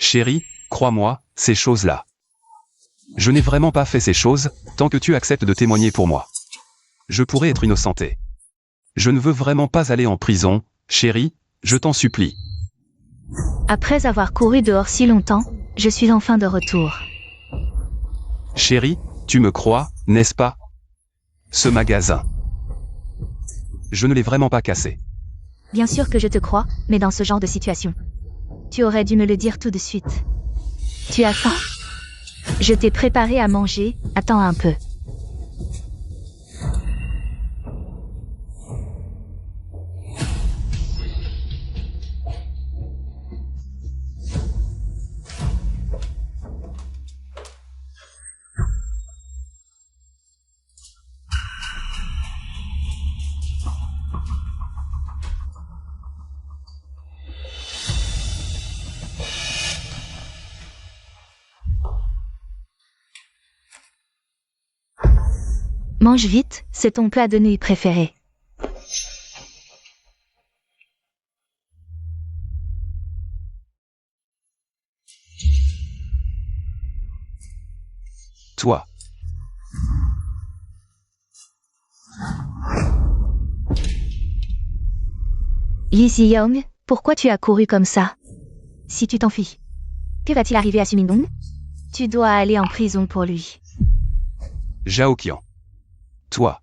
Chérie, crois-moi, ces choses-là. Je n'ai vraiment pas fait ces choses, tant que tu acceptes de témoigner pour moi. Je pourrais être innocenté. Je ne veux vraiment pas aller en prison, chérie, je t'en supplie. Après avoir couru dehors si longtemps, je suis enfin de retour. Chérie, tu me crois, n'est-ce pas? Ce magasin. Je ne l'ai vraiment pas cassé. Bien sûr que je te crois, mais dans ce genre de situation. Tu aurais dû me le dire tout de suite. Tu as faim? Je t'ai préparé à manger, attends un peu. Mange vite, c'est ton plat de nuit préféré. Toi. Lee Si-young, pourquoi tu as couru comme ça? Si tu t'enfuis, que va-t-il arriver à Sumindong? Tu dois aller en prison pour lui. Zhaoqian. Toi.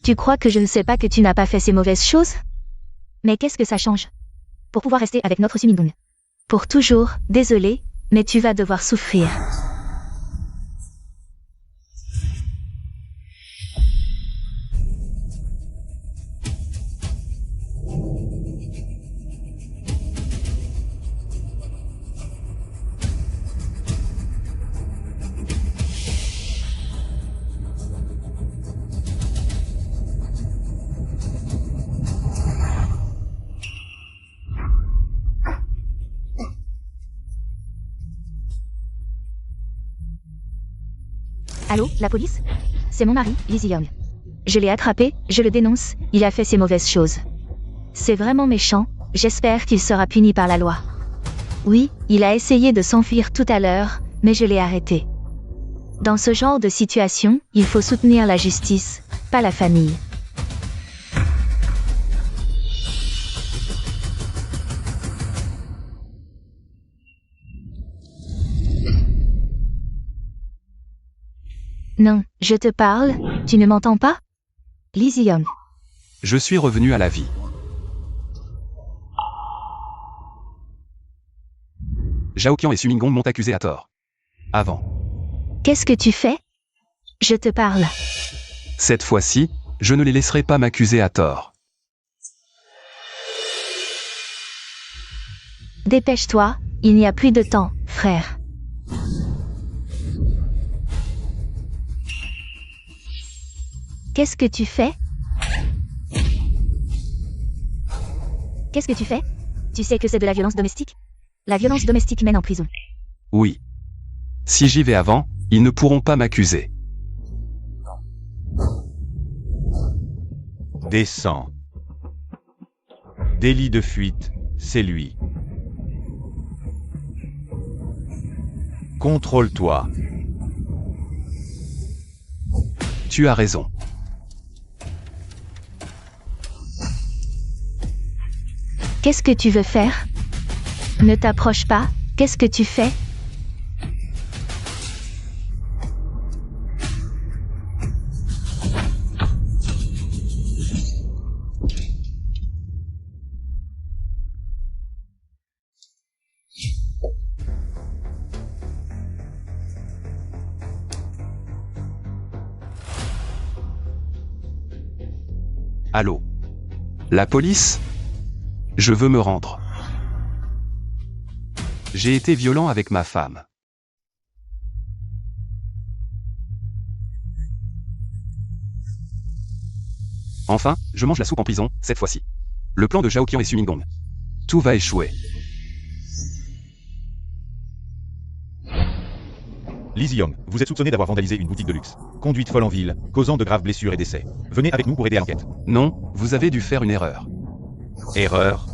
Tu crois que je ne sais pas que tu n'as pas fait ces mauvaises choses? Mais qu'est-ce que ça change? Pour pouvoir rester avec notre Sumindong. Pour toujours, désolé, mais tu vas devoir souffrir. Allô, la police? C'est mon mari, Lee Si-young. Je l'ai attrapé, je le dénonce, il a fait ces mauvaises choses. C'est vraiment méchant, j'espère qu'il sera puni par la loi. Oui, il a essayé de s'enfuir tout à l'heure, mais je l'ai arrêté. Dans ce genre de situation, il faut soutenir la justice, pas la famille. Non, je te parle, tu ne m'entends pas? Lee Si-young. Je suis revenu à la vie. Zhaoqian et Sumingong m'ont accusé à tort. Avant. Qu'est-ce que tu fais? Je te parle. Cette fois-ci, je ne les laisserai pas m'accuser à tort. Dépêche-toi, il n'y a plus de temps, frère. Qu'est-ce que tu fais? Qu'est-ce que tu fais? Tu sais que c'est de la violence domestique? La violence domestique mène en prison. Oui. Si j'y vais avant, ils ne pourront pas m'accuser. Descends. Délit de fuite, c'est lui. Contrôle-toi. Tu as raison. Qu'est-ce que tu veux faire? Ne t'approche pas, qu'est-ce que tu fais? Allô? La police? Je veux me rendre. J'ai été violent avec ma femme. Enfin, je mange la soupe en prison, cette fois-ci. Le plan de Zhaoqian et Sumingong. Tout va échouer. Lee Si-young, vous êtes soupçonné d'avoir vandalisé une boutique de luxe. Conduite folle en ville, causant de graves blessures et décès. Venez avec nous pour aider à l'enquête. Non, vous avez dû faire une erreur. Erreur.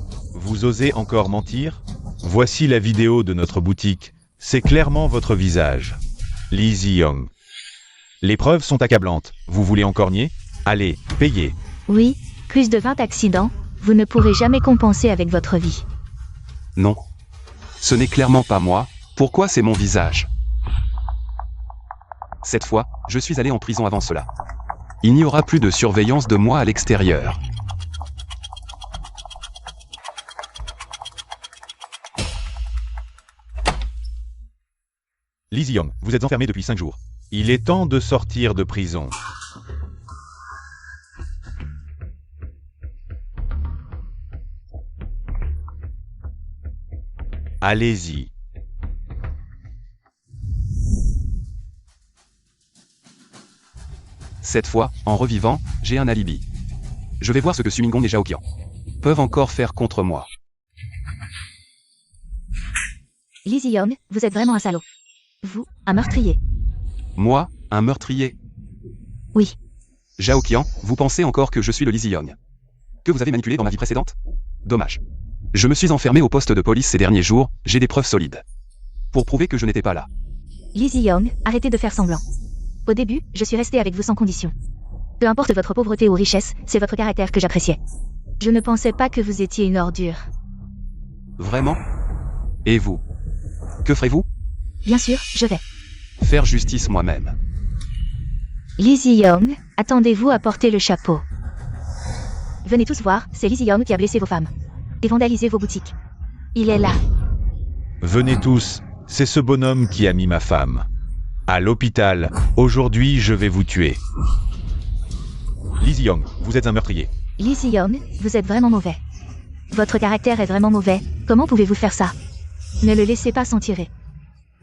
Vous osez encore mentir? Voici la vidéo de notre boutique. C'est clairement votre visage. Lee Zi-young. Les preuves sont accablantes. Vous voulez encore nier? Allez, payez. Oui, plus de 20 accidents, vous ne pourrez jamais compenser avec votre vie. Non. Ce n'est clairement pas moi. Pourquoi c'est mon visage? Cette fois, je suis allé en prison avant cela. Il n'y aura plus de surveillance de moi à l'extérieur. Lee Zi-young, vous êtes enfermé depuis 5 jours. Il est temps de sortir de prison. Allez-y. Cette fois, en revivant, j'ai un alibi. Je vais voir ce que Sumingong et Zhaoqian peuvent encore faire contre moi. Lee Zi-young, vous êtes vraiment un salaud. Vous, un meurtrier. Moi, un meurtrier. Oui. Zhaoqian, vous pensez encore que je suis le Lee Zi-young que vous avez manipulé dans ma vie précédente? Dommage. Je me suis enfermé au poste de police ces derniers jours, j'ai des preuves solides. Pour prouver que je n'étais pas là. Lee Zi-young, arrêtez de faire semblant. Au début, je suis resté avec vous sans condition. Peu importe votre pauvreté ou richesse, c'est votre caractère que j'appréciais. Je ne pensais pas que vous étiez une ordure. Vraiment? Et vous? Que ferez-vous? Bien sûr, je vais. Faire justice moi-même. Lee Zi-young, attendez-vous à porter le chapeau. Venez tous voir, c'est Lee Zi-young qui a blessé vos femmes. Et vandalisé vos boutiques. Il est là. Venez tous, c'est ce bonhomme qui a mis ma femme à l'hôpital. Aujourd'hui, je vais vous tuer. Lee Zi-young, vous êtes un meurtrier. Lee Zi-young, vous êtes vraiment mauvais. Votre caractère est vraiment mauvais. Comment pouvez-vous faire ça? Ne le laissez pas s'en tirer.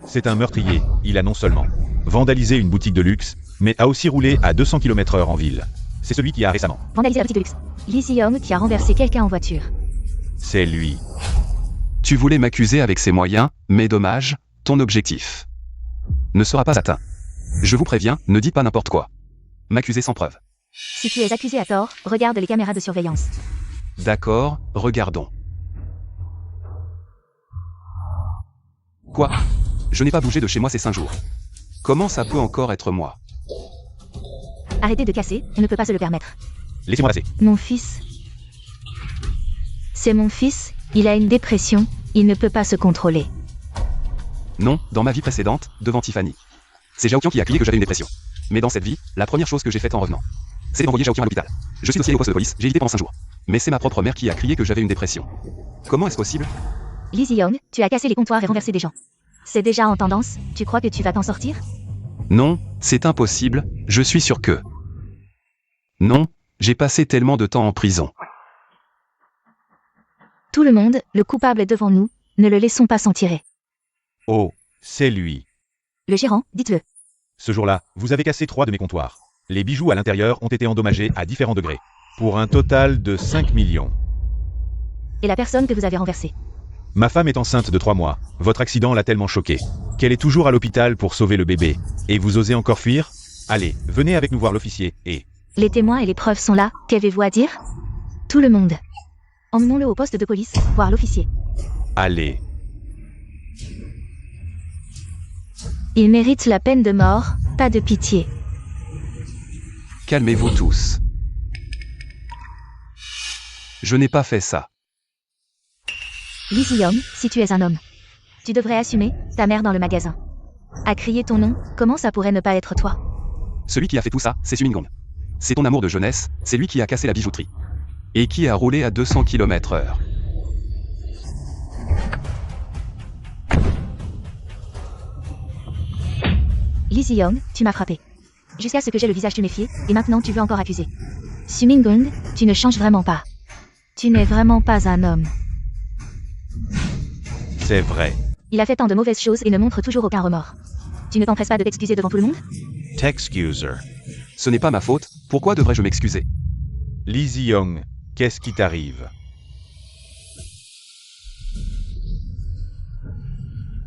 C'est un meurtrier. Il a non seulement vandalisé une boutique de luxe, mais a aussi roulé à 200 km/h en ville. C'est celui qui a récemment vandalisé la boutique de luxe. Lee Zi-young qui a renversé quelqu'un en voiture. C'est lui. Tu voulais m'accuser avec ces moyens, mais dommage, ton objectif ne sera pas atteint. Je vous préviens, ne dites pas n'importe quoi. M'accuser sans preuve. Si tu es accusé à tort, regarde les caméras de surveillance. D'accord, regardons. Quoi? Je n'ai pas bougé de chez moi ces 5 jours. Comment ça peut encore être moi? Arrêtez de casser, on ne peut pas se le permettre. Laissez-moi passer. Mon fils. C'est mon fils, il a une dépression, il ne peut pas se contrôler. Non, dans ma vie précédente, devant Tiffany. C'est Zhaoqian qui a crié que j'avais une dépression. Mais dans cette vie, la première chose que j'ai faite en revenant, c'est d'envoyer Zhaoqian à l'hôpital. Je suis aussi allé au poste de police, j'ai évité pendant 5 jours. Mais c'est ma propre mère qui a crié que j'avais une dépression. Comment est-ce possible? Lee Zi-young, tu as cassé les comptoirs et renversé des gens. C'est déjà en tendance, tu crois que tu vas t'en sortir? Non, c'est impossible, je suis sûr que... Non, j'ai passé tellement de temps en prison. Tout le monde, le coupable est devant nous, ne le laissons pas s'en tirer. Oh, c'est lui. Le gérant, dites-le. Ce jour-là, vous avez cassé 3 de mes comptoirs. Les bijoux à l'intérieur ont été endommagés à différents degrés. Pour un total de 5 millions. Et la personne que vous avez renversée? Ma femme est enceinte de 3 mois. Votre accident l'a tellement choquée qu'elle est toujours à l'hôpital pour sauver le bébé. Et vous osez encore fuir? Allez, venez avec nous voir l'officier et... Les témoins et les preuves sont là, qu'avez-vous à dire? Tout le monde. Emmenons-le au poste de police, voir l'officier. Allez. Il mérite la peine de mort, pas de pitié. Calmez-vous tous. Je n'ai pas fait ça. Lee Zi-young, si tu es un homme, tu devrais assumer, ta mère dans le magasin a crié ton nom, comment ça pourrait ne pas être toi? Celui qui a fait tout ça, c'est Sumingong. C'est ton amour de jeunesse, c'est lui qui a cassé la bijouterie. Et qui a roulé à 200 km/h. Lee Zi-young, tu m'as frappé. Jusqu'à ce que j'ai le visage tuméfié, et maintenant tu veux encore accuser. Sumingong, tu ne changes vraiment pas. Tu n'es vraiment pas un homme. C'est vrai. Il a fait tant de mauvaises choses et ne montre toujours aucun remords. Tu ne t'empresses pas de t'excuser devant tout le monde? T'excuser. Ce n'est pas ma faute, pourquoi devrais-je m'excuser? Lee Zi-young, qu'est-ce qui t'arrive?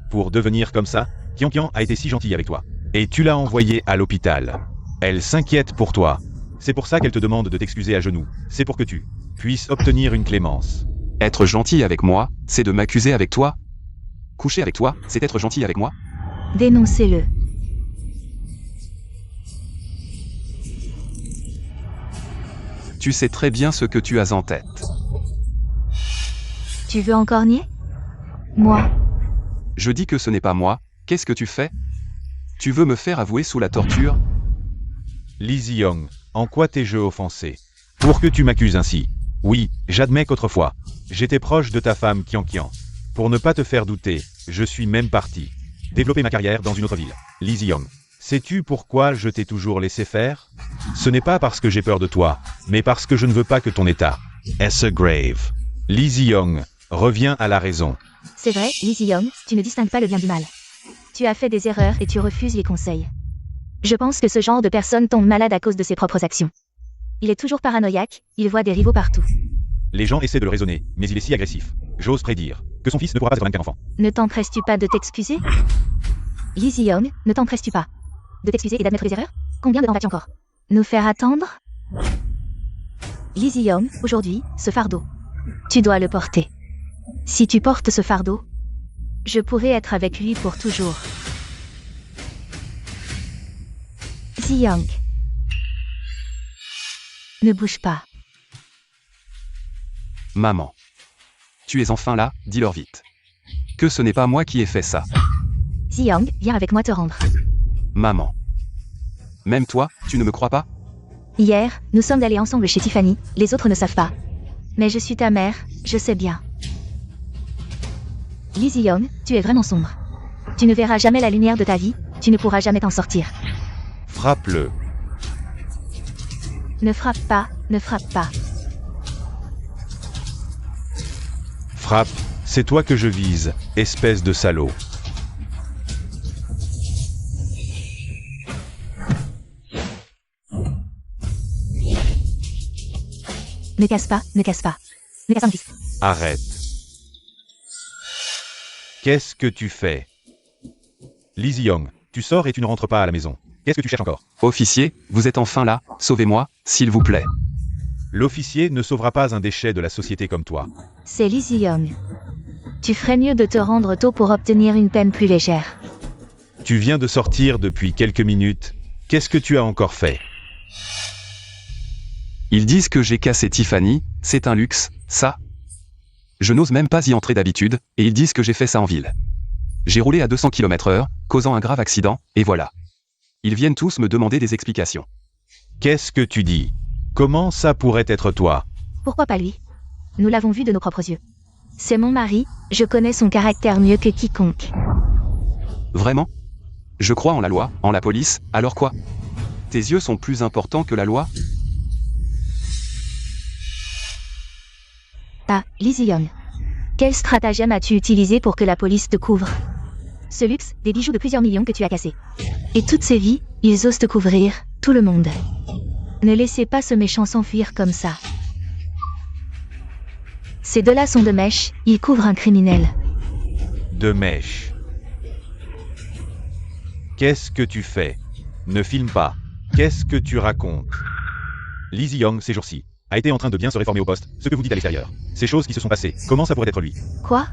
Pour devenir comme ça, Qian a été si gentille avec toi. Et tu l'as envoyée à l'hôpital. Elle s'inquiète pour toi. C'est pour ça qu'elle te demande de t'excuser à genoux. C'est pour que tu puisses obtenir une clémence. Être gentil avec moi, c'est de m'accuser avec toi? Coucher avec toi, c'est être gentil avec moi? Dénoncez-le. Tu sais très bien ce que tu as en tête. Tu veux encore nier? Moi, Je dis que ce n'est pas moi, qu'est-ce que tu fais? Tu veux me faire avouer sous la torture? Lizzie Young, en quoi t'ai-je offensé? Pour que tu m'accuses ainsi. Oui, j'admets qu'autrefois, j'étais proche de ta femme Kian. Pour ne pas te faire douter, je suis même parti développer ma carrière dans une autre ville. Lizzie Young, sais-tu pourquoi je t'ai toujours laissé faire? Ce n'est pas parce que j'ai peur de toi, mais parce que je ne veux pas que ton état est grave. Lizzie Young, reviens à la raison. c'est vrai, Lizzie Young, tu ne distingues pas le bien du mal. Tu as fait des erreurs et tu refuses les conseils. Je pense que ce genre de personne tombe malade à cause de ses propres actions. Il est toujours paranoïaque, il voit des rivaux partout. Les gens essaient de le raisonner, mais il est si agressif. J'ose prédire que son fils ne pourra pas être même qu'un enfant. Ne t'empresses-tu pas de t'excuser? Lizzie Young, ne t'empresses-tu pas de t'excuser et d'admettre les erreurs? Combien de temps vas-tu encore nous faire attendre? Lizzie Young, aujourd'hui, ce fardeau. Tu dois le porter. Si tu portes ce fardeau, je pourrai être avec lui pour toujours. Lizzie Young. Ne bouge pas. Maman. Tu es enfin là, dis-leur vite. Que ce n'est pas moi qui ai fait ça. Lizzie Young, viens avec moi te rendre. Maman. Même toi, tu ne me crois pas? Hier, nous sommes allés ensemble chez Tiffany, les autres ne savent pas. Mais je suis ta mère, je sais bien. Lizzie Young, tu es vraiment sombre. Tu ne verras jamais la lumière de ta vie, tu ne pourras jamais t'en sortir. Frappe-le. Ne frappe pas, ne frappe pas. Frappe, c'est toi que je vise, espèce de salaud. Ne casse pas, ne casse pas. Ne casse pas mon fils. Arrête. Qu'est-ce que tu fais? Lizzie Young, tu sors et tu ne rentres pas à la maison. Qu'est-ce que tu cherches encore? Officier, vous êtes enfin là, sauvez-moi, s'il vous plaît. L'officier ne sauvera pas un déchet de la société comme toi. C'est Lizzie Young. Tu ferais mieux de te rendre tôt pour obtenir une peine plus légère. Tu viens de sortir depuis quelques minutes. Qu'est-ce que tu as encore fait? Ils disent que j'ai cassé Tiffany, c'est un luxe, ça. Je n'ose même pas y entrer d'habitude, et ils disent que j'ai fait ça en ville. J'ai roulé à 200 km/h, causant un grave accident, et voilà. Ils viennent tous me demander des explications. Qu'est-ce que tu dis? Comment ça pourrait être toi? Pourquoi pas lui? Nous l'avons vu de nos propres yeux. C'est mon mari, je connais son caractère mieux que quiconque. Vraiment? Je crois en la loi, en la police, alors quoi? Tes yeux sont plus importants que la loi? Ah, Lizzie Young. Quel stratagème as-tu utilisé pour que la police te couvre? Ce luxe, des bijoux de plusieurs millions que tu as cassés. Et toutes ces vies, ils osent te couvrir, tout le monde. Ne laissez pas ce méchant s'enfuir comme ça. Ces deux-là sont de mèche, ils couvrent un criminel. De mèche. Qu'est-ce que tu fais? Ne filme pas. Qu'est-ce que tu racontes? Lizzie Young, ces jours-ci, a été en train de bien se réformer au poste, ce que vous dites à l'extérieur. Ces choses qui se sont passées, comment ça pourrait être lui? Quoi?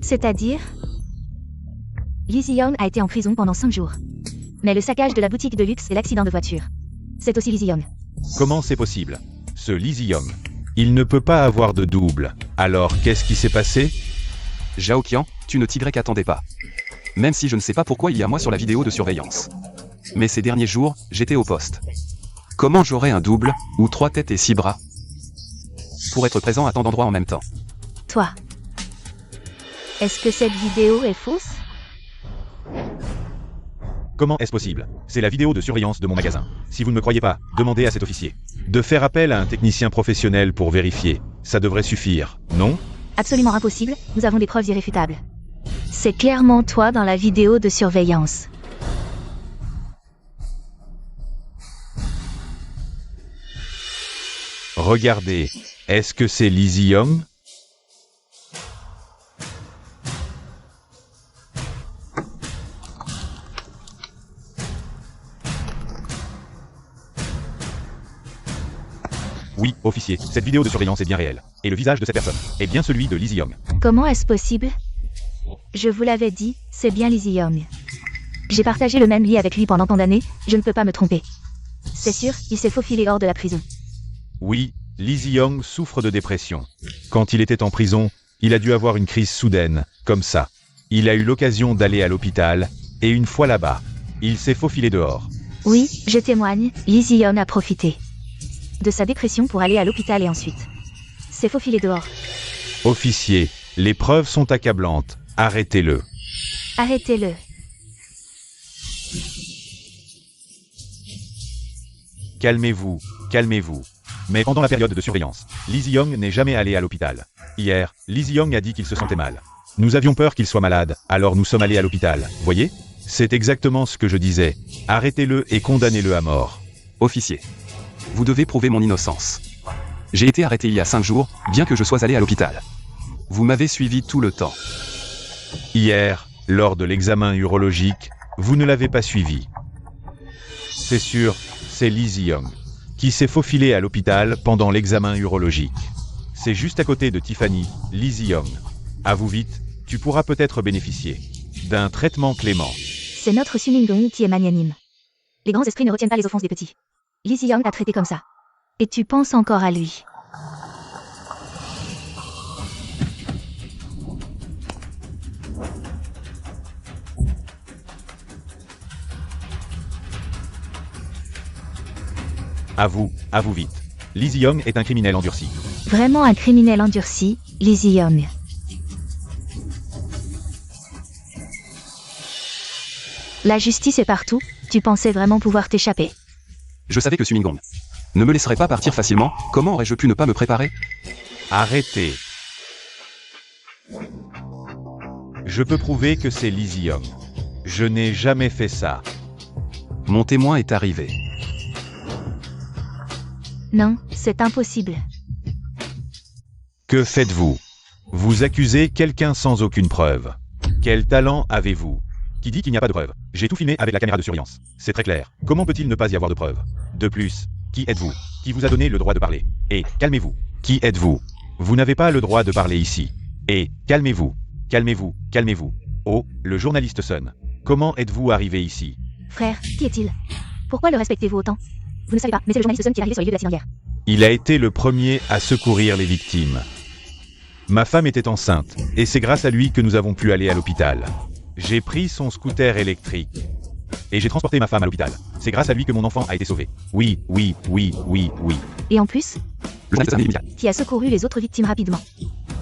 C'est-à-dire? Lizzie Young a été en prison pendant 5 jours. Mais le saccage de la boutique de luxe et l'accident de voiture. C'est aussi Lizzie Young. Comment c'est possible? Ce Lizzie Young, il ne peut pas avoir de double. Alors qu'est-ce qui s'est passé? Zhao Qian, tu ne t'y attendais pas. Même si je ne sais pas pourquoi il y a moi sur la vidéo de surveillance. Mais ces derniers jours, j'étais au poste. Comment j'aurais un double, ou 3 têtes et 6 bras, pour être présent à tant d'endroits en même temps? Toi. Est-ce que cette vidéo est fausse? Comment est-ce possible? C'est la vidéo de surveillance de mon magasin. Si vous ne me croyez pas, demandez à cet officier de faire appel à un technicien professionnel pour vérifier. Ça devrait suffire, non? Absolument impossible, nous avons des preuves irréfutables. C'est clairement toi dans la vidéo de surveillance. Regardez, est-ce que c'est Lizzie Young? Oui, officier, cette vidéo de surveillance est bien réelle. Et le visage de cette personne est bien celui de Lee Zi-young. Comment est-ce possible? Je vous l'avais dit, c'est bien Lee Zi-young. J'ai partagé le même lit avec lui pendant tant d'années, je ne peux pas me tromper. C'est sûr, il s'est faufilé hors de la prison. Oui, Lee Zi-young souffre de dépression. Quand il était en prison, il a dû avoir une crise soudaine, comme ça. Il a eu l'occasion d'aller à l'hôpital, et une fois là-bas, il s'est faufilé dehors. Oui, je témoigne, Lee Zi-young a profité de sa dépression pour aller à l'hôpital et ensuite s'est faufilé dehors. Officier, les preuves sont accablantes. Arrêtez-le. Arrêtez-le. Calmez-vous, calmez-vous. Mais pendant la période de surveillance, Lee Zi-young n'est jamais allé à l'hôpital. Hier, Lee Zi-young a dit qu'il se sentait mal. Nous avions peur qu'il soit malade, alors nous sommes allés à l'hôpital. Voyez? C'est exactement ce que je disais. Arrêtez-le et condamnez-le à mort. Officier. Vous devez prouver mon innocence. J'ai été arrêté il y a 5 jours, bien que je sois allé à l'hôpital. Vous m'avez suivi tout le temps. Hier, lors de l'examen urologique, vous ne l'avez pas suivi. C'est sûr, c'est Lee Zi-young qui s'est faufilé à l'hôpital pendant l'examen urologique. C'est juste à côté de Tiffany, Lee Zi-young. Avoue vite, tu pourras peut-être bénéficier d'un traitement clément. C'est notre Suningdong qui est magnanime. Les grands esprits ne retiennent pas les offenses des petits. Lee Zi-young t'a traité comme ça. Et tu penses encore à lui. Avoue vite. Lee Zi-young est un criminel endurci. Vraiment un criminel endurci, Lee Zi-young. La justice est partout, tu pensais vraiment pouvoir t'échapper. Je savais que Sumingong ne me laisserait pas partir facilement, comment aurais-je pu ne pas me préparer? Arrêtez. Je peux prouver que c'est Lee Zi-young. Je n'ai jamais fait ça. Mon témoin est arrivé. Non, c'est impossible. Que faites-vous? Vous accusez quelqu'un sans aucune preuve. Quel talent avez-vous? Qui dit qu'il n'y a pas de preuve? J'ai tout filmé avec la caméra de surveillance. C'est très clair. Comment peut-il ne pas y avoir de preuves? De plus, qui êtes-vous? Qui vous a donné le droit de parler? Et calmez-vous. Qui êtes-vous? Vous n'avez pas le droit de parler ici. Et calmez-vous. Calmez-vous, calmez-vous. Oh, le journaliste Sun. Comment êtes-vous arrivé ici? Frère, qui est-il? Pourquoi le respectez-vous autant? Vous ne savez pas, mais c'est le journaliste Sun qui est arrivé sur les lieux de l'accident hier. Il a été le premier à secourir les victimes. Ma femme était enceinte, et c'est grâce à lui que nous avons pu aller à l'hôpital. J'ai pris son scooter électrique. Et j'ai transporté ma femme à l'hôpital. C'est grâce à lui que mon enfant a été sauvé. Oui. Et en plus, Le journaliste immédiat. qui a secouru les autres victimes rapidement.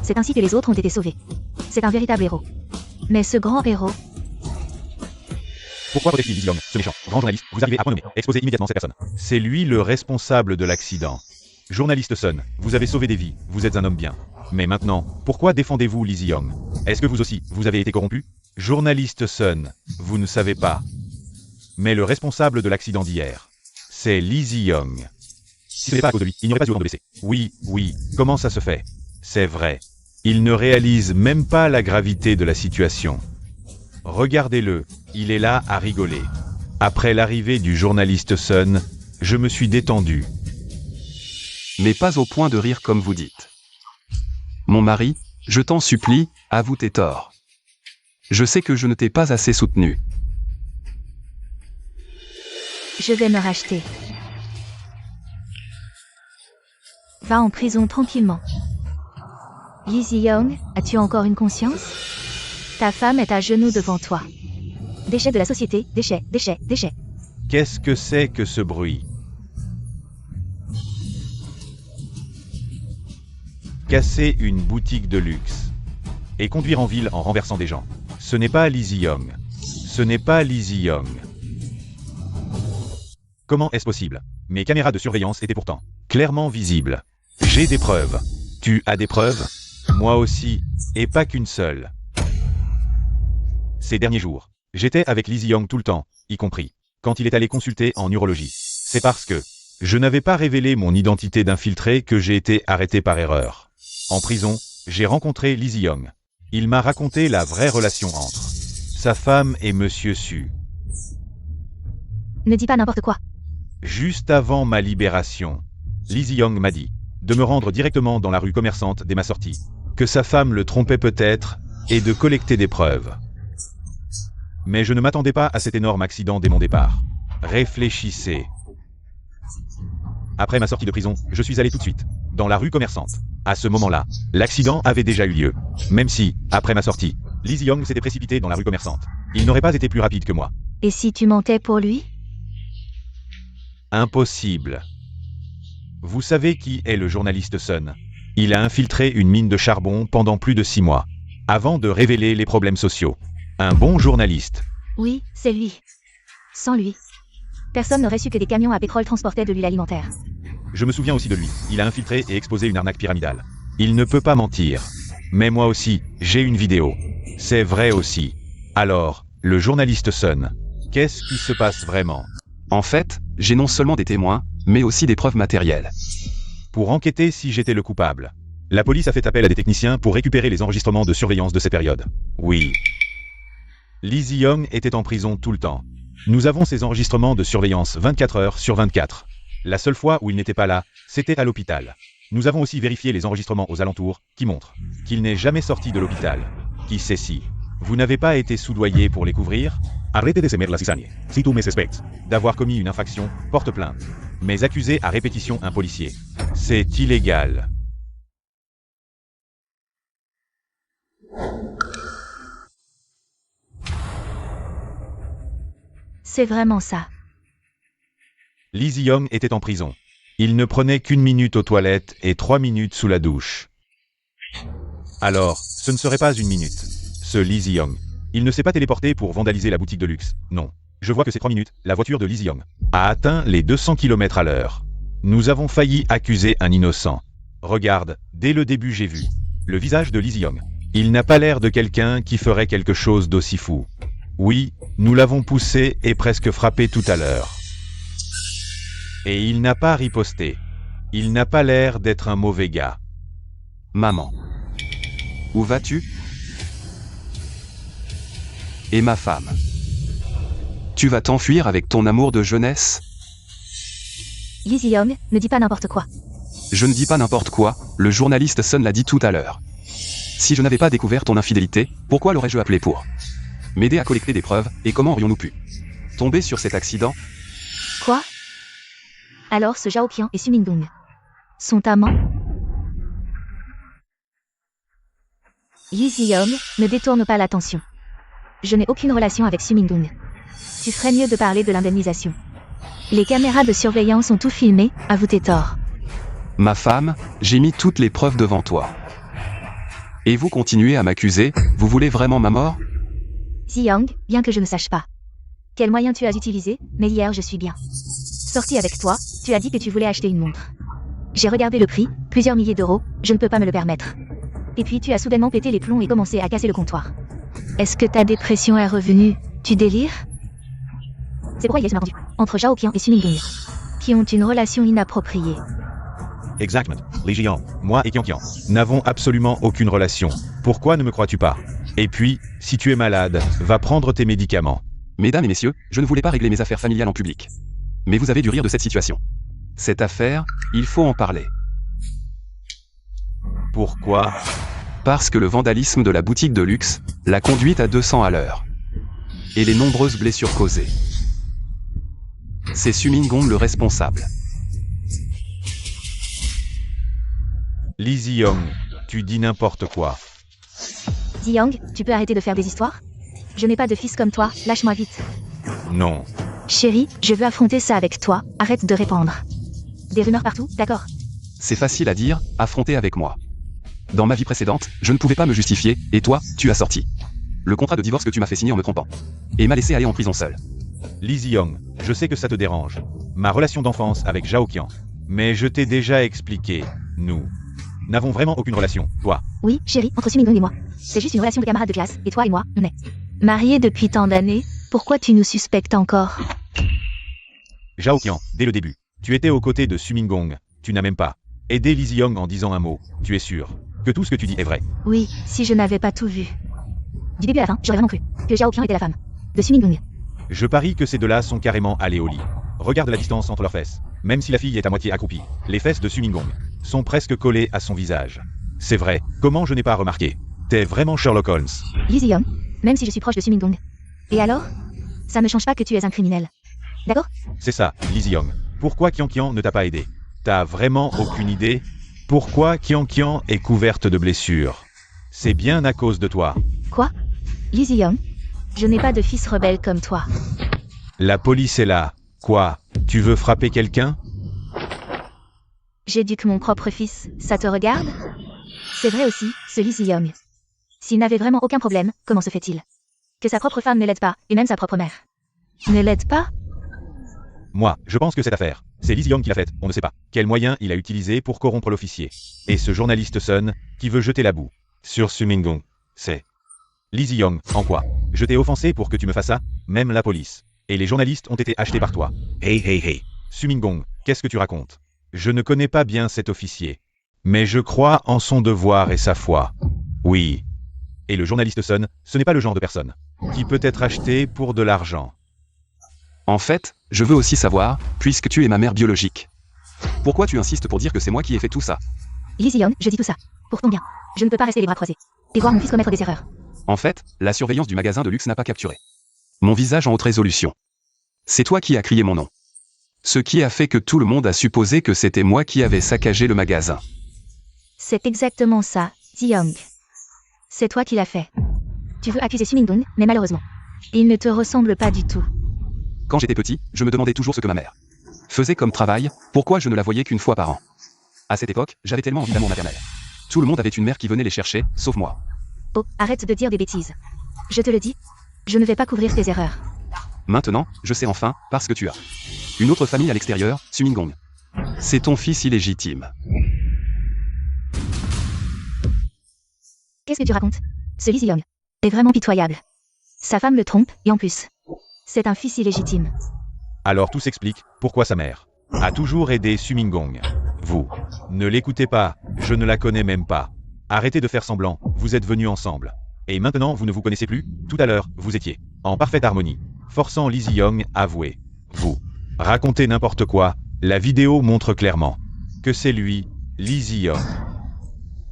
C'est ainsi que les autres ont été sauvés. C'est un véritable héros. Mais ce grand héros, Pourquoi protège-t-il Lee Zi-young, ce méchant grand journaliste? Vous arrivez à point nommé. Exposez immédiatement cette personne. C'est lui le responsable de l'accident. Journaliste Sun, vous avez sauvé des vies, vous êtes un homme bien. Mais maintenant, pourquoi défendez-vous Lee Zi-young? Est-ce que vous aussi, vous avez été corrompu? Journaliste Sun, vous ne savez pas. Mais le responsable de l'accident d'hier, c'est Lee Zi-young. Si ce n'est pas à cause de lui, il n'y aurait pas eu autant de blessés. Oui, comment ça se fait? C'est vrai. Il ne réalise même pas la gravité de la situation. Regardez-le, il est là à rigoler. Après l'arrivée du journaliste Sun, je me suis détendu. Mais pas au point de rire comme vous dites. Mon mari, je t'en supplie, avoue tes torts. Je sais que je ne t'ai pas assez soutenu. je vais me racheter. Va en prison tranquillement. Lee Zi-young, as-tu encore une conscience? Ta femme est à genoux devant toi. Déchets de la société, déchets. Qu'est-ce que c'est que ce bruit? Casser une boutique de luxe. Et conduire en ville en renversant des gens. Ce n'est pas Lee Zi-young. Ce n'est pas Lee Zi-young. Comment est-ce possible? Mes caméras de surveillance étaient pourtant clairement visibles. J'ai des preuves. Tu as des preuves? Moi aussi. Et pas qu'une seule. Ces derniers jours, j'étais avec Lee Zi-young tout le temps, y compris quand il est allé consulter en urologie. C'est parce que je n'avais pas révélé mon identité d'infiltré que j'ai été arrêté par erreur. En prison, j'ai rencontré Lee Zi-young. Il m'a raconté la vraie relation entre sa femme et Monsieur Su. Ne dis pas n'importe quoi. Juste avant ma libération, Lee Zi-young m'a dit de me rendre directement dans la rue commerçante dès ma sortie. Que sa femme le trompait peut-être, et de collecter des preuves. Mais je ne m'attendais pas à cet énorme accident dès mon départ. Réfléchissez. Après ma sortie de prison, je suis allé tout de suite dans la rue commerçante. À ce moment-là, l'accident avait déjà eu lieu. Même si, après ma sortie, Lee Ji-young s'était précipité dans la rue commerçante. Il n'aurait pas été plus rapide que moi. Et si tu mentais pour lui? Impossible. Vous savez qui est le journaliste Sun? Il a infiltré une mine de charbon pendant plus de 6 mois, avant de révéler les problèmes sociaux. Un bon journaliste. Oui, c'est lui. Sans lui, personne n'aurait su que des camions à pétrole transportaient de l'huile alimentaire. Je me souviens aussi de lui. Il a infiltré et exposé une arnaque pyramidale. Il ne peut pas mentir. Mais moi aussi, j'ai une vidéo. C'est vrai aussi. Alors, le journaliste Sun, qu'est-ce qui se passe vraiment? En fait, j'ai non seulement des témoins, mais aussi des preuves matérielles. Pour enquêter si j'étais le coupable. La police a fait appel à des techniciens pour récupérer les enregistrements de surveillance de ces périodes. Oui. Lee Ji-young était en prison tout le temps. Nous avons ces enregistrements de surveillance 24 heures sur 24. La seule fois où il n'était pas là, c'était à l'hôpital. Nous avons aussi vérifié les enregistrements aux alentours, qui montrent qu'il n'est jamais sorti de l'hôpital. Qui sait si vous n'avez pas été soudoyé pour les couvrir? Arrête de semer la cisagne. Si tu me suspectes d'avoir commis une infraction, porte plainte. Mais accuser à répétition un policier, c'est illégal. C'est vraiment ça. Lee Ji-young était en prison. Il ne prenait qu'1 minute aux toilettes et 3 minutes sous la douche. Alors, ce ne serait pas 1 minute. Ce Lee Ji-young. Il ne s'est pas téléporté pour vandaliser la boutique de luxe, non. Je vois que ces 3 minutes, la voiture de Lee Ji-young a atteint les 200 km/h. Nous avons failli accuser un innocent. Regarde, dès le début j'ai vu le visage de Lee Ji-young. Il n'a pas l'air de quelqu'un qui ferait quelque chose d'aussi fou. Oui, nous l'avons poussé et presque frappé tout à l'heure. Et il n'a pas riposté. Il n'a pas l'air d'être un mauvais gars. Maman. Où vas-tu? Et ma femme. Tu vas t'enfuir avec ton amour de jeunesse? Lee Ji-young, ne dis pas n'importe quoi. Je ne dis pas n'importe quoi, le journaliste Sun l'a dit tout à l'heure. Si je n'avais pas découvert ton infidélité, pourquoi l'aurais-je appelé pour m'aider à collecter des preuves, et comment aurions-nous pu tomber sur cet accident? Quoi? Alors ce Zhao Qian et Su Mingdong sont amants? Lee Ji-young, ne détourne pas l'attention. Je n'ai aucune relation avec Su Mingdong. Tu ferais mieux de parler de l'indemnisation. Les caméras de surveillance ont tout filmé, avoue tes torts. Ma femme, j'ai mis toutes les preuves devant toi. Et vous continuez à m'accuser, vous voulez vraiment ma mort? Ji-young, bien que je ne sache pas quel moyen tu as utilisé, mais hier je suis bien sorti avec toi, tu as dit que tu voulais acheter une montre. J'ai regardé le prix, plusieurs milliers d'euros, je ne peux pas me le permettre. Et puis tu as soudainement pété les plombs et commencé à casser le comptoir. Est-ce que ta dépression est revenue? Tu délires? C'est pourquoi il y a ce malentendu entre Zhao Qian et Su Mingdong, qui ont une relation inappropriée. Exactement. Lee Ji-young, moi et Qian n'avons absolument aucune relation. Pourquoi ne me crois-tu pas? Et puis, si tu es malade, va prendre tes médicaments. Mesdames et messieurs, je ne voulais pas régler mes affaires familiales en public. Mais vous avez dû rire de cette situation. Cette affaire, il faut en parler. Pourquoi? Parce que le vandalisme de la boutique de luxe l'a conduite à 200 à l'heure. Et les nombreuses blessures causées. C'est Su Mingdong le responsable. Lee Ji-young, tu dis n'importe quoi. Ji-young, tu peux arrêter de faire des histoires? Je n'ai pas de fils comme toi, lâche-moi vite. Non. Chérie, je veux affronter ça avec toi, arrête de répandre des rumeurs partout, d'accord? C'est facile à dire, affronter avec moi. Dans ma vie précédente, je ne pouvais pas me justifier, et toi, tu as sorti le contrat de divorce que tu m'as fait signer en me trompant. Et m'a laissé aller en prison seul. Lee Ji-young, je sais que ça te dérange. Ma relation d'enfance avec Zhao Qian. Mais je t'ai déjà expliqué, nous n'avons vraiment aucune relation, toi. Oui, chérie, entre Su Mingdong et moi. C'est juste une relation de camarades de classe, et toi et moi, on est mariés depuis tant d'années, pourquoi tu nous suspectes encore? Zhao Qian, dès le début, tu étais aux côtés de Su Mingdong, tu n'as même pas aidé Lee Ji-young en disant un mot, tu es sûr que tout ce que tu dis est vrai? Oui, si je n'avais pas tout vu. Du début à la fin, j'aurais vraiment cru que Zhao Qian était la femme de Su Mingdong. Je parie que ces deux-là sont carrément allés au lit. Regarde la distance entre leurs fesses. Même si la fille est à moitié accroupie, les fesses de Su Mingdong sont presque collés à son visage. C'est vrai, comment je n'ai pas remarqué? T'es vraiment Sherlock Holmes. Lizzie Young, même si je suis proche de Sumingdong. Et alors? Ça ne change pas que tu es un criminel. D'accord? C'est ça, Lizzie Young. Pourquoi Qian Qian ne t'a pas aidé? T'as vraiment aucune idée? Pourquoi Qian Qian est couverte de blessures? C'est bien à cause de toi. Quoi? Lizzie Young? Je n'ai pas de fils rebelle comme toi. La police est là. Quoi? Tu veux frapper quelqu'un? J'éduque mon propre fils, ça te regarde? C'est vrai aussi, ce Lizzie Young. S'il n'avait vraiment aucun problème, comment se fait-il que sa propre femme ne l'aide pas, et même sa propre mère? Ne l'aide pas? Moi, je pense que cette affaire, c'est Lizzie Young qui l'a faite, on ne sait pas. Quel moyen il a utilisé pour corrompre l'officier. Et ce journaliste Sun, qui veut jeter la boue sur Sumingdong, c'est Lizzie Young, en quoi? Je t'ai offensé pour que tu me fasses ça? Même la police. Et les journalistes ont été achetés par toi. Hey. Sumingdong, qu'est-ce que tu racontes? Je ne connais pas bien cet officier. Mais je crois en son devoir et sa foi. Oui. Et le journaliste Sun, ce n'est pas le genre de personne qui peut être acheté pour de l'argent. En fait, je veux aussi savoir, puisque tu es ma mère biologique. Pourquoi tu insistes pour dire que c'est moi qui ai fait tout ça? Lizzie Young, je dis tout ça. Pour ton bien. Je ne peux pas rester les bras croisés. Et voir mon fils commettre des erreurs. En fait, la surveillance du magasin de luxe n'a pas capturé mon visage en haute résolution. C'est toi qui as crié mon nom. Ce qui a fait que tout le monde a supposé que c'était moi qui avais saccagé le magasin. C'est exactement ça, Lizzie Young. C'est toi qui l'as fait. Tu veux accuser Sumingdong, mais malheureusement, il ne te ressemble pas du tout. Quand j'étais petit, je me demandais toujours ce que ma mère faisait comme travail, pourquoi je ne la voyais qu'une fois par an. À cette époque, j'avais tellement envie d'amour maternel. Tout le monde avait une mère qui venait les chercher, sauf moi. Oh, arrête de dire des bêtises. Je te le dis, je ne vais pas couvrir tes erreurs. Maintenant, je sais enfin, parce que tu as une autre famille à l'extérieur, Sumingdong. C'est ton fils illégitime. Qu'est-ce que tu racontes? Ce Lizzie Young est vraiment pitoyable. Sa femme le trompe, et en plus, c'est un fils illégitime. Alors tout s'explique, pourquoi sa mère a toujours aidé Sumingdong. Vous ne l'écoutez pas, je ne la connais même pas. Arrêtez de faire semblant, vous êtes venus ensemble. Et maintenant vous ne vous connaissez plus? Tout à l'heure, vous étiez en parfaite harmonie, forçant Lizzie Young à avouer. Vous racontez n'importe quoi, la vidéo montre clairement que c'est lui, Lizzie Young.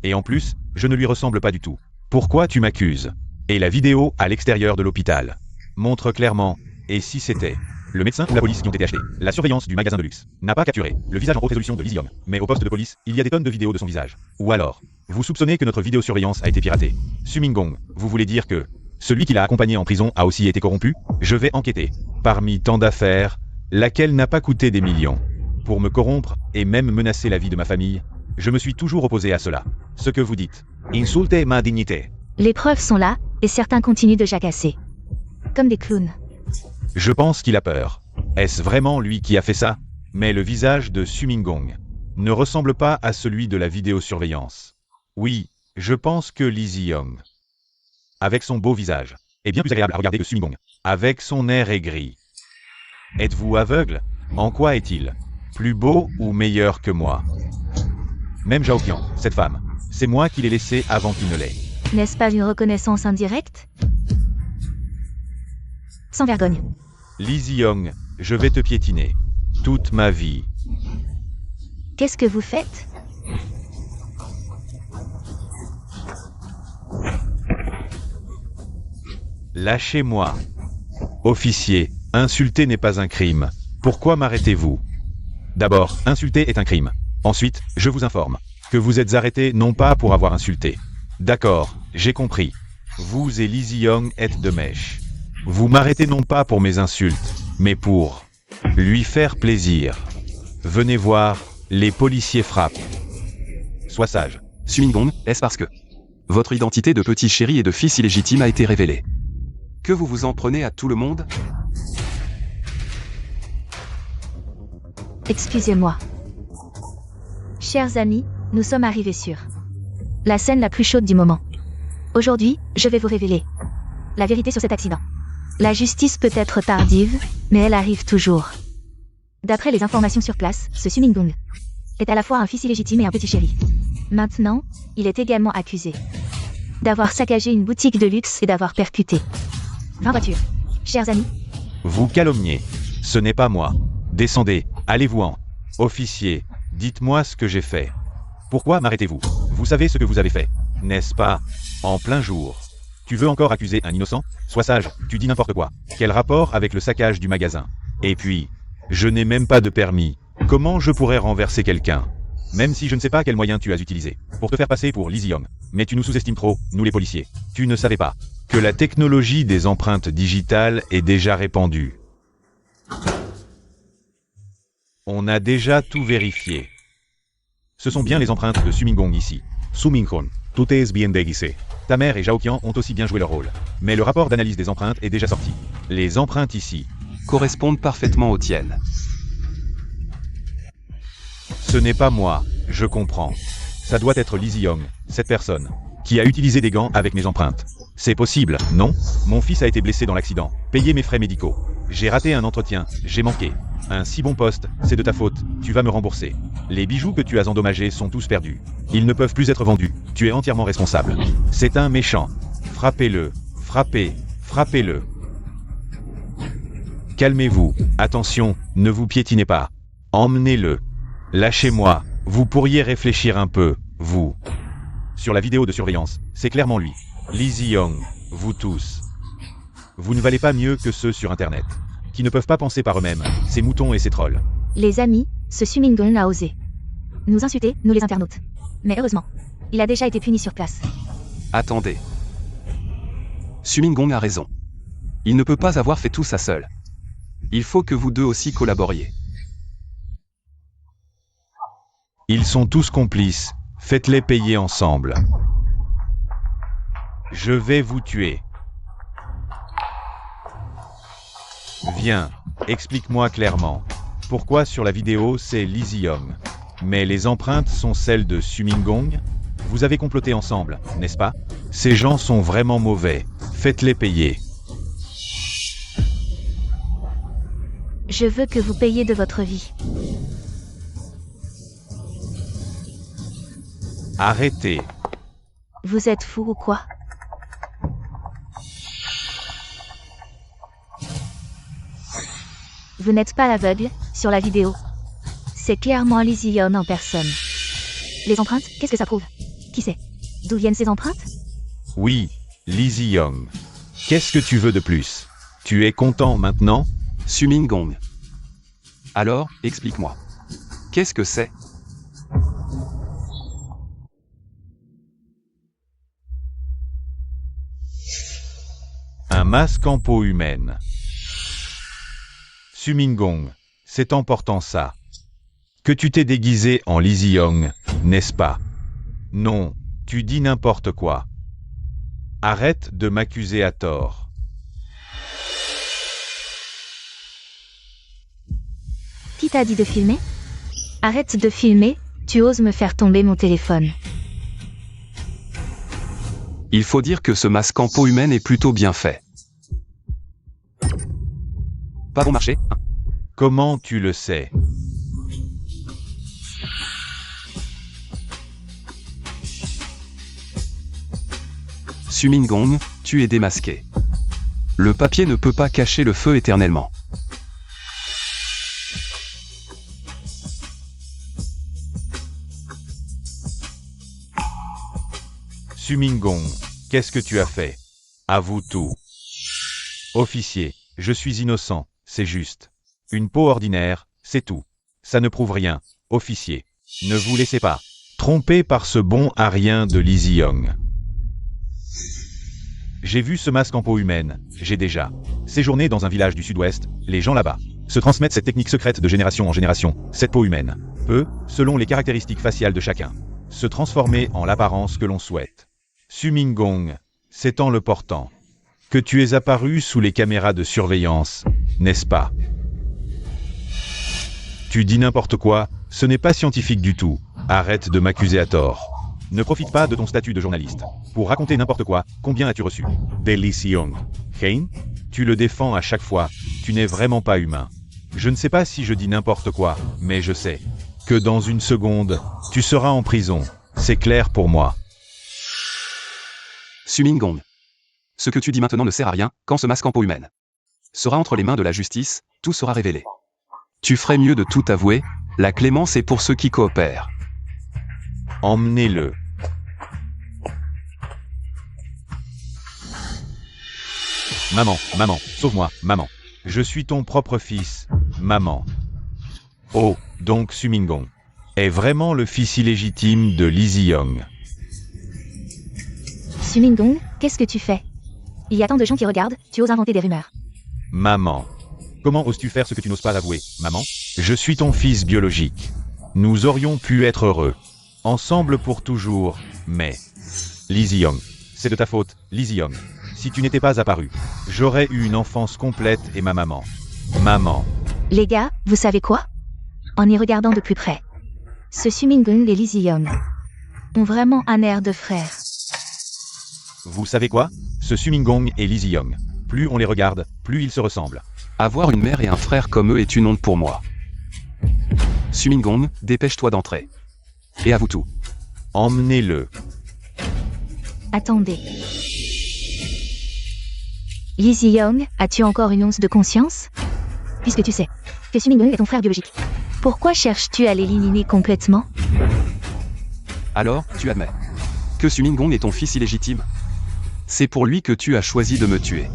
Et en plus, je ne lui ressemble pas du tout. Pourquoi tu m'accuses? Et la vidéo à l'extérieur de l'hôpital montre clairement, et si c'était le médecin ou la police qui ont été achetés, la surveillance du magasin de luxe n'a pas capturé le visage en haute résolution de Lizzie Young, mais au poste de police, il y a des tonnes de vidéos de son visage. Ou alors, vous soupçonnez que notre vidéosurveillance a été piratée. Sumingdong, vous voulez dire que celui qui l'a accompagné en prison a aussi été corrompu? Je vais enquêter. Parmi tant d'affaires, laquelle n'a pas coûté des millions? Pour me corrompre, et même menacer la vie de ma famille, je me suis toujours opposé à cela. Ce que vous dites. Insultez ma dignité. Les preuves sont là, et certains continuent de jacasser. Comme des clowns. Je pense qu'il a peur. Est-ce vraiment lui qui a fait ça? Mais le visage de Sumingdong ne ressemble pas à celui de la vidéosurveillance. Oui, je pense que Lizzie Young, avec son beau visage, est bien plus agréable à regarder que Sumingdong, avec son air aigri. Êtes-vous aveugle? En quoi est-il plus beau ou meilleur que moi? Même Zhao Qian, cette femme, c'est moi qui l'ai laissée avant qu'il ne l'ait. N'est-ce pas une reconnaissance indirecte? Sans vergogne. Lizzie Young, je vais te piétiner. Toute ma vie. Qu'est-ce que vous faites? Lâchez-moi. Officier, insulter n'est pas un crime. Pourquoi m'arrêtez-vous? D'abord, insulter est un crime. Ensuite, je vous informe que vous êtes arrêté non pas pour avoir insulté. D'accord, j'ai compris. Vous et Lizzie Young êtes de mèche. Vous m'arrêtez non pas pour mes insultes, mais pour lui faire plaisir. Venez voir, les policiers frappent. Sois sage. Sumingdong, est-ce parce que votre identité de petit chéri et de fils illégitime a été révélée que vous vous en prenez à tout le monde? Excusez-moi. Chers amis, nous sommes arrivés sur la scène la plus chaude du moment. Aujourd'hui, je vais vous révéler la vérité sur cet accident. La justice peut être tardive, mais elle arrive toujours. D'après les informations sur place, ce Sumingdong est à la fois un fils illégitime et un petit chéri. Maintenant, il est également accusé d'avoir saccagé une boutique de luxe et d'avoir percuté 20 voitures. Chers amis, Vous calomniez. Ce n'est pas moi. Descendez, allez-vous-en. Officier, dites-moi ce que j'ai fait. Pourquoi m'arrêtez-vous? Vous savez ce que vous avez fait, n'est-ce pas? En plein jour. Tu veux encore accuser un innocent? Sois sage, tu dis n'importe quoi. Quel rapport avec le saccage du magasin? Et puis, je n'ai même pas de permis. Comment je pourrais renverser quelqu'un? Même si je ne sais pas quel moyen tu as utilisé pour te faire passer pour Lizzie Young. Mais tu nous sous-estimes trop, nous les policiers. Tu ne savais pas que la technologie des empreintes digitales est déjà répandue. On a déjà tout vérifié. Ce sont bien les empreintes de Sumingong ici. Sumingong, tout est bien déguisé. Ta mère et Zhao Qian ont aussi bien joué leur rôle. Mais le rapport d'analyse des empreintes est déjà sorti. Les empreintes ici correspondent parfaitement aux tiennes. Ce n'est pas moi, je comprends. Ça doit être Lizzie Young, cette personne, qui a utilisé des gants avec mes empreintes. C'est possible, non? Mon fils a été blessé dans l'accident. Payez mes frais médicaux. J'ai raté un entretien, j'ai manqué. Un si bon poste, c'est de ta faute, tu vas me rembourser. Les bijoux que tu as endommagés sont tous perdus. Ils ne peuvent plus être vendus, tu es entièrement responsable. C'est un méchant. Frappez-le, frappez-le. Calmez-vous, attention, ne vous piétinez pas. Emmenez-le. Lâchez-moi, vous pourriez réfléchir un peu, vous. Sur la vidéo de surveillance, c'est clairement lui. Lizzie Young, vous tous. Vous ne valez pas mieux que ceux sur Internet, qui ne peuvent pas penser par eux-mêmes, ces moutons et ces trolls. Les amis, ce Sumingong a osé nous insulter, nous les internautes. Mais heureusement, il a déjà été puni sur place. Attendez. Sumingong a raison. Il ne peut pas avoir fait tout ça seul. Il faut que vous deux aussi collaboriez. Ils sont tous complices, faites-les payer ensemble. Je vais vous tuer. Viens, explique-moi clairement. Pourquoi sur la vidéo c'est Lizzie Young, mais les empreintes sont celles de Sumingong? Vous avez comploté ensemble, n'est-ce pas? Ces gens sont vraiment mauvais, faites-les payer. Je veux que vous payiez de votre vie. Arrêtez. Vous êtes fou ou quoi? Vous n'êtes pas aveugle, sur la vidéo. C'est clairement Lizzie Young en personne. Les empreintes, qu'est-ce que ça prouve? Qui c'est? D'où viennent ces empreintes? Oui, Lizzie Young. Qu'est-ce que tu veux de plus? Tu es content maintenant? Sumingong. Alors, explique-moi. Qu'est-ce que c'est? Un masque en peau humaine. Sumingong, c'est en portant ça que tu t'es déguisé en Lizzie Young, n'est-ce pas? Non, tu dis n'importe quoi. Arrête de m'accuser à tort. Qui t'a dit de filmer? Arrête de filmer, tu oses me faire tomber mon téléphone. Il faut dire que ce masque en peau humaine est plutôt bien fait. Pas bon marché, hein? Comment tu le sais? Sumingong, tu es démasqué. Le papier ne peut pas cacher le feu éternellement. Sumingong, qu'est-ce que tu as fait? Avoue tout. Officier, je suis innocent, c'est juste. Une peau ordinaire, c'est tout. Ça ne prouve rien. Officier, ne vous laissez pas tromper par ce bon à rien de Lizzie Young. J'ai vu ce masque en peau humaine, j'ai déjà séjourné dans un village du sud-ouest, les gens là-bas se transmettent cette technique secrète de génération en génération, cette peau humaine peut, selon les caractéristiques faciales de chacun, se transformer en l'apparence que l'on souhaite. Sumingong, c'est en le portant que tu es apparu sous les caméras de surveillance, n'est-ce pas? Tu dis n'importe quoi, ce n'est pas scientifique du tout, arrête de m'accuser à tort. Ne profite pas de ton statut de journaliste pour raconter n'importe quoi. Combien as-tu reçu? De Lizzie Young. Hein? Tu le défends à chaque fois, tu n'es vraiment pas humain. Je ne sais pas si je dis n'importe quoi, mais je sais que dans une seconde, tu seras en prison. C'est clair pour moi. Sumingong. Ce que tu dis maintenant ne sert à rien, quand ce masque en peau humaine sera entre les mains de la justice, tout sera révélé. Tu ferais mieux de tout avouer, la clémence est pour ceux qui coopèrent. Emmenez-le. Maman, maman, sauve-moi, maman. Je suis ton propre fils, maman. Oh, donc Sumingong est vraiment le fils illégitime de Lee Zi-young. Sumingong, qu'est-ce que tu fais? Il y a tant de gens qui regardent, tu oses inventer des rumeurs. Maman. Comment oses-tu faire ce que tu n'oses pas avouer, maman? Je suis ton fils biologique. Nous aurions pu être heureux. Ensemble pour toujours, mais... Lee Zi-young, c'est de ta faute, Lee Zi-young. Si tu n'étais pas apparu, j'aurais eu une enfance complète et ma maman. Maman. Les gars, vous savez quoi? En y regardant de plus près, ce Sumingong et Lee Zi-young ont vraiment un air de frères. Vous savez quoi? Ce Sumingong et Lee Zi-young, plus on les regarde, plus ils se ressemblent. Avoir une mère et un frère comme eux est une honte pour moi. Sumingong, dépêche-toi d'entrer. Et avoue tout. Emmenez-le. Attendez. Lee Zi-young, as-tu encore une once de conscience? Puisque tu sais que Sumingong est ton frère biologique, pourquoi cherches-tu à l'éliminer complètement? Alors, tu admets que Sumingong est ton fils illégitime? C'est pour lui que tu as choisi de me tuer.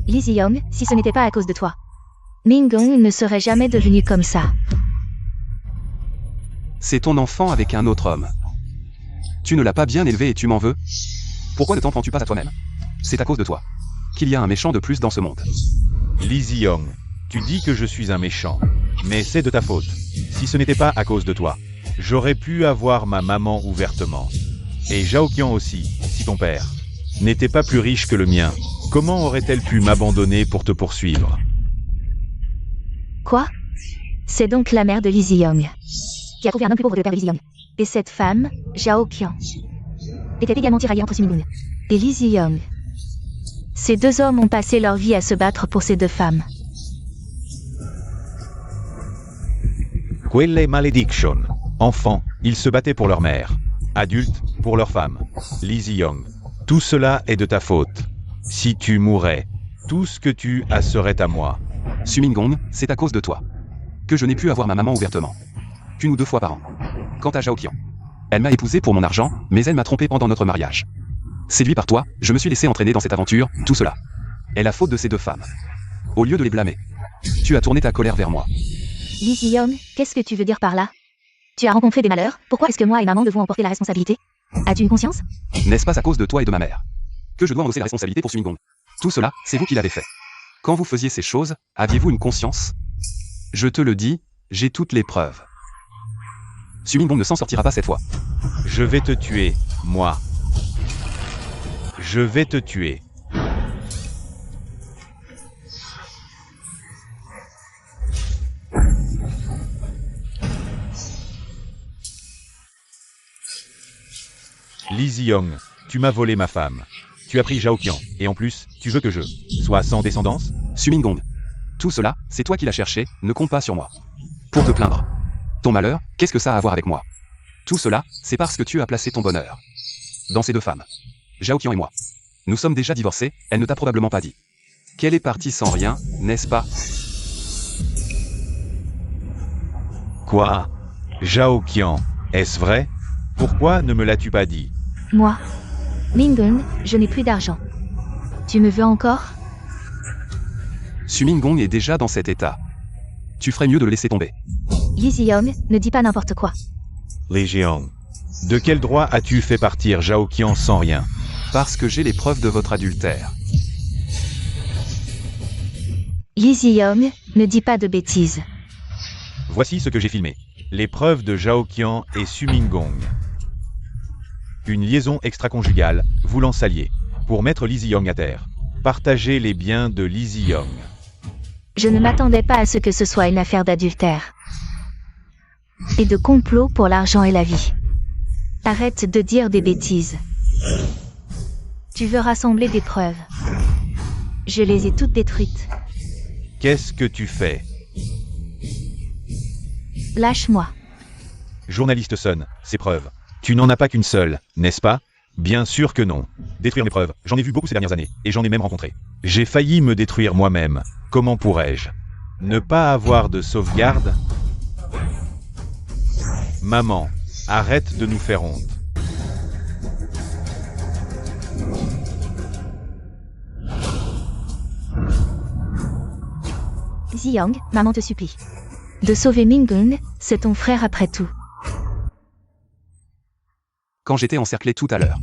Lee Zi-young, si ce n'était pas à cause de toi, Mingong ne serait jamais devenu comme ça. C'est ton enfant avec un autre homme. Tu ne l'as pas bien élevé et tu m'en veux? Pourquoi ne t'en prends-tu pas à toi-même? C'est à cause de toi qu'il y a un méchant de plus dans ce monde. Lee Zi-young, tu dis que je suis un méchant, mais c'est de ta faute. Si ce n'était pas à cause de toi, j'aurais pu avoir ma maman ouvertement. Et Zhaoqian aussi, si ton père n'était pas plus riche que le mien, comment aurait-elle pu m'abandonner pour te poursuivre? Quoi? C'est donc la mère de Lee Zi-young qui a trouvé un homme plus pauvre que le père de Lee Zi-young. Et cette femme, Zhaoqian, était également tiraillée entre Sumingong et Lee Zi-young. Ces deux hommes ont passé leur vie à se battre pour ces deux femmes. Quelle malédiction. Enfants, ils se battaient pour leur mère. Adultes, pour leur femme. Lee Zi-young, tout cela est de ta faute. Si tu mourais, tout ce que tu as serait à moi. Sumingong, c'est à cause de toi que je n'ai pu avoir ma maman ouvertement. Qu'une ou deux fois par an. Quant à Zhaoqian, elle m'a épousé pour mon argent, mais elle m'a trompé pendant notre mariage. Séduit par toi, je me suis laissé entraîner dans cette aventure, tout cela est la faute de ces deux femmes. Au lieu de les blâmer, tu as tourné ta colère vers moi. Lee Zi-young, qu'est-ce que tu veux dire par là? Tu as rencontré des malheurs, pourquoi est-ce que moi et maman devons en porter la responsabilité? As-tu une conscience? N'est-ce pas à cause de toi et de ma mère que je dois endosser la responsabilité pour Sumingong? Tout cela, c'est vous qui l'avez fait. Quand vous faisiez ces choses, aviez-vous une conscience? Je te le dis, j'ai toutes les preuves. Sumingong ne s'en sortira pas cette fois. Je vais te tuer, moi. Je vais te tuer. Lee Zi-young, tu m'as volé ma femme. Tu as pris Zhaoqian, et en plus, tu veux que je sois sans descendance? Sumingong, tout cela, c'est toi qui l'as cherché, ne compte pas sur moi. Pour te plaindre. Ton malheur, qu'est-ce que ça a à voir avec moi? Tout cela, c'est parce que tu as placé ton bonheur dans ces deux femmes. Zhaoqian et moi. Nous sommes déjà divorcés, elle ne t'a probablement pas dit qu'elle est partie sans rien, n'est-ce pas? Quoi? Zhaoqian, est-ce vrai? Pourquoi ne me l'as-tu pas dit? Moi, Mingong, je n'ai plus d'argent. Tu me veux encore? Sumingong est déjà dans cet état. Tu ferais mieux de le laisser tomber. Lee Zi-young, ne dis pas n'importe quoi. Lee Zi-young, de quel droit as-tu fait partir Zhaoqian sans rien? Parce que j'ai les preuves de votre adultère. Lee Zi-young, ne dis pas de bêtises. Voici ce que j'ai filmé. Les preuves de Zhaoqian et Sumingong. Une liaison extra-conjugale, voulant s'allier, pour mettre Lee Zi-young à terre. Partager les biens de Lee Zi-young. Je ne m'attendais pas à ce que ce soit une affaire d'adultère. Et de complot pour l'argent et la vie. Arrête de dire des bêtises. Tu veux rassembler des preuves. Je les ai toutes détruites. Qu'est-ce que tu fais? Lâche-moi. Journaliste Sun, ces preuves. Tu n'en as pas qu'une seule, n'est-ce pas? Bien sûr que non. Détruire mes preuves, j'en ai vu beaucoup ces dernières années, et j'en ai même rencontré. J'ai failli me détruire moi-même. Comment pourrais-je ne pas avoir de sauvegarde? Maman, Arrête de nous faire honte. Ziyang, maman te supplie. De sauver Mingung, c'est ton frère après tout. Quand j'étais encerclé tout à l'heure.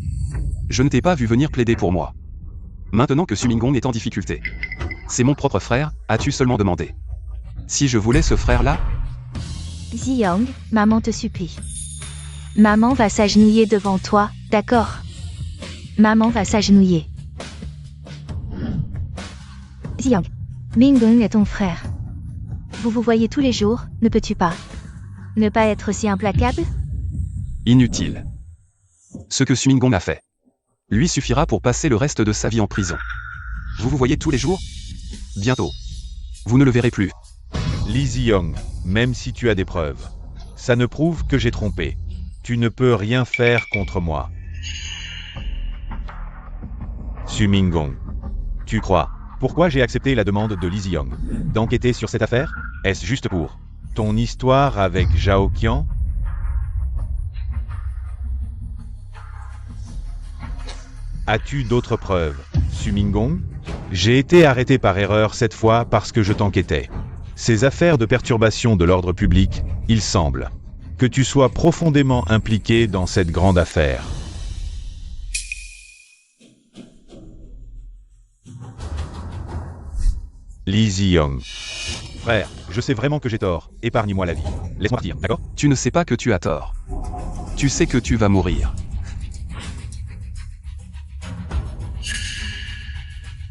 Je ne t'ai pas vu venir plaider pour moi. Maintenant que Sumingong est en difficulté. C'est mon propre frère, as-tu seulement demandé. Si je voulais ce frère-là, Ziyang, maman te supplie. Maman va s'agenouiller devant toi, d'accord? Maman va s'agenouiller. Ziyang, Mingung est ton frère. Vous vous voyez tous les jours, ne peux-tu pas ne pas être si implacable? inutile. Ce que Sumingong a fait lui suffira pour passer le reste de sa vie en prison. Vous vous voyez tous les jours? Bientôt. Vous ne le verrez plus. Lee Ziyong, même si tu as des preuves, ça ne prouve que j'ai trompé. Tu ne peux rien faire contre moi. Sumingong. Tu crois? Pourquoi j'ai accepté la demande de Lee Ziyong d'enquêter sur cette affaire? Est-ce juste pour ton histoire avec Zhao Qian? As-tu d'autres preuves, Sumingong? J'ai été arrêté par erreur cette fois parce que je t'enquêtais. Ces affaires de perturbation de l'ordre public, il semble que tu sois profondément impliqué dans cette grande affaire. Lee Ziyong. Frère, je sais vraiment que j'ai tort. Épargne-moi la vie. Laisse-moi partir, d'accord? Tu ne sais pas que tu as tort. Tu sais que tu vas mourir.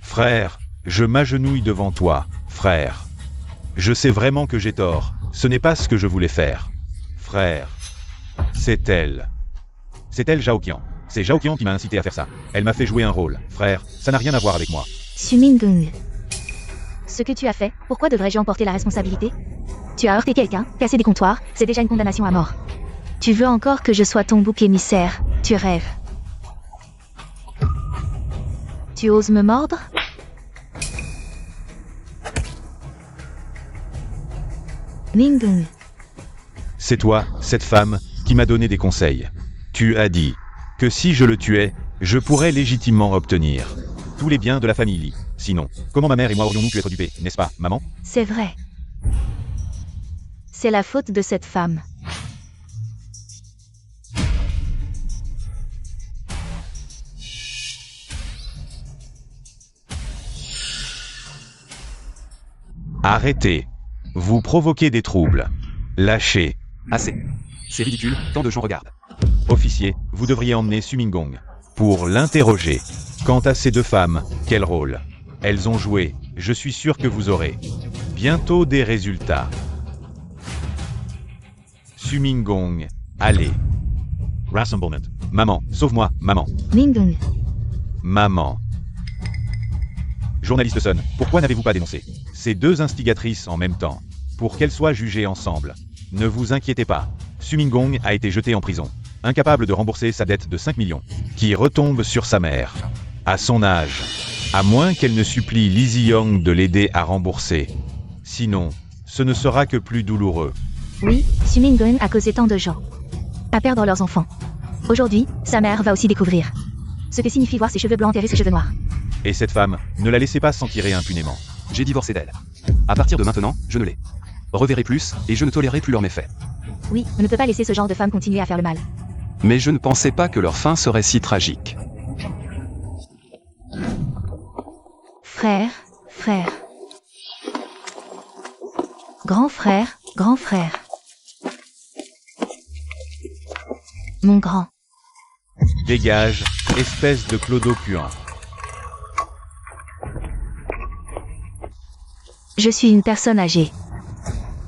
Frère, je m'agenouille devant toi, frère. Je sais vraiment que j'ai tort. Ce n'est pas ce que je voulais faire. Frère. C'est elle. C'est elle, Zhao Qian. C'est Zhao Qian qui m'a incité à faire ça. Elle m'a fait jouer un rôle. Frère, ça n'a rien à voir avec moi. Sumingong. Ce que tu as fait, pourquoi devrais-je en porter la responsabilité? Tu as heurté quelqu'un, cassé des comptoirs, c'est déjà une condamnation à mort. Tu veux encore que je sois ton bouc émissaire, tu rêves. Tu oses me mordre? Mingung. C'est toi, cette femme, qui m'a donné des conseils. Tu as dit que si je le tuais, je pourrais légitimement obtenir tous les biens de la famille Lee. Sinon, comment ma mère et moi aurions-nous pu être dupés, n'est-ce pas, maman? C'est vrai. C'est la faute de cette femme. Arrêtez. Vous provoquez des troubles. Lâchez. Assez. C'est ridicule, tant de gens regardent. Officier, vous devriez emmener Sumingong pour l'interroger. Quant à ces deux femmes, quel rôle elles ont joué? Je suis sûr que vous aurez bientôt des résultats. Sumingong, allez. Rassemblement. Maman, sauve-moi, maman. Mingung. Maman. Journaliste Sun, pourquoi n'avez-vous pas dénoncé ces deux instigatrices en même temps, pour qu'elles soient jugées ensemble? Ne vous inquiétez pas. Sumingong a été jeté en prison, incapable de rembourser sa dette de 5 millions, qui retombe sur sa mère. À son âge, à moins qu'elle ne supplie Lee Ziyong de l'aider à rembourser. Sinon, ce ne sera que plus douloureux. Oui, Sumingong a causé tant de gens à perdre leurs enfants. Aujourd'hui, sa mère va aussi découvrir ce que signifie voir ses cheveux blancs enterrer ses cheveux noirs. Et cette femme, ne la laissez pas s'en tirer impunément. J'ai divorcé d'elle. À partir de maintenant, je ne les reverrai plus, et je ne tolérerai plus leurs méfaits. Oui, on ne peut pas laisser ce genre de femme continuer à faire le mal. Mais je ne pensais pas que leur fin serait si tragique. Frère, frère. Grand frère, grand frère. Mon grand. Dégage, espèce de clodo puant. Je suis une personne âgée.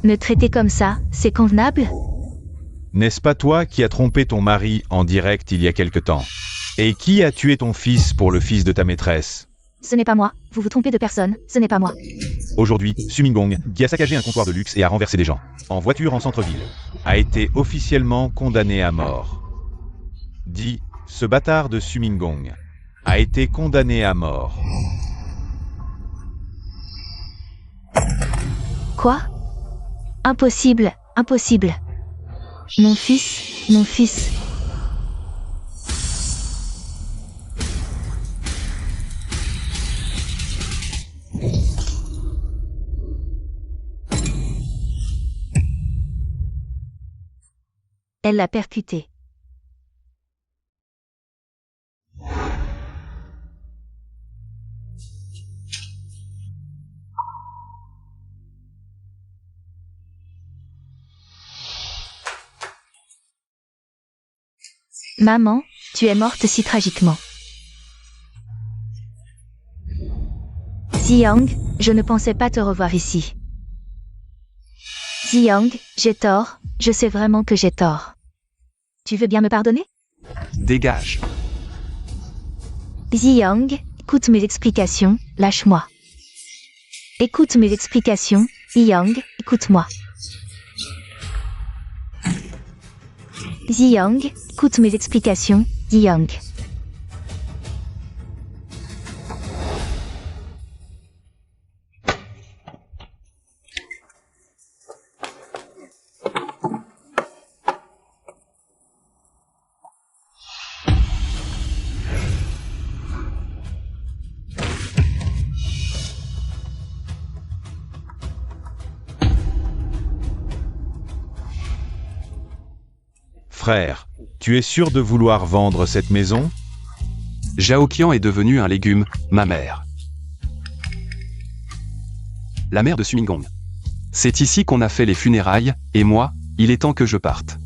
Me traiter comme ça, c'est convenable? N'est-ce pas toi qui as trompé ton mari en direct il y a quelque temps? Et qui a tué ton fils pour le fils de ta maîtresse? Ce n'est pas moi, vous vous trompez de personne, ce n'est pas moi. Aujourd'hui, Sumingong, qui a saccagé un comptoir de luxe et a renversé des gens, en voiture en centre-ville, a été officiellement condamné à mort. Dis, ce bâtard de Sumingong a été condamné à mort. Quoi? Impossible, impossible. Mon fils, Mon fils. Elle l'a percuté. Maman, tu es morte si tragiquement. Ziyang, je ne pensais pas te revoir ici. Ziyang, j'ai tort, je sais vraiment que j'ai tort. Tu veux bien me pardonner? Dégage. Ziyang, écoute mes explications, lâche-moi. Écoute mes explications, Ziyang, écoute-moi. Ziyang, écoute mes explications, Ziyang. Frère, tu es sûr de vouloir vendre cette maison? Zhaoqian est devenu un légume, ma mère. La mère de Sumingong. C'est ici qu'on a fait les funérailles, et moi, il est temps que je parte.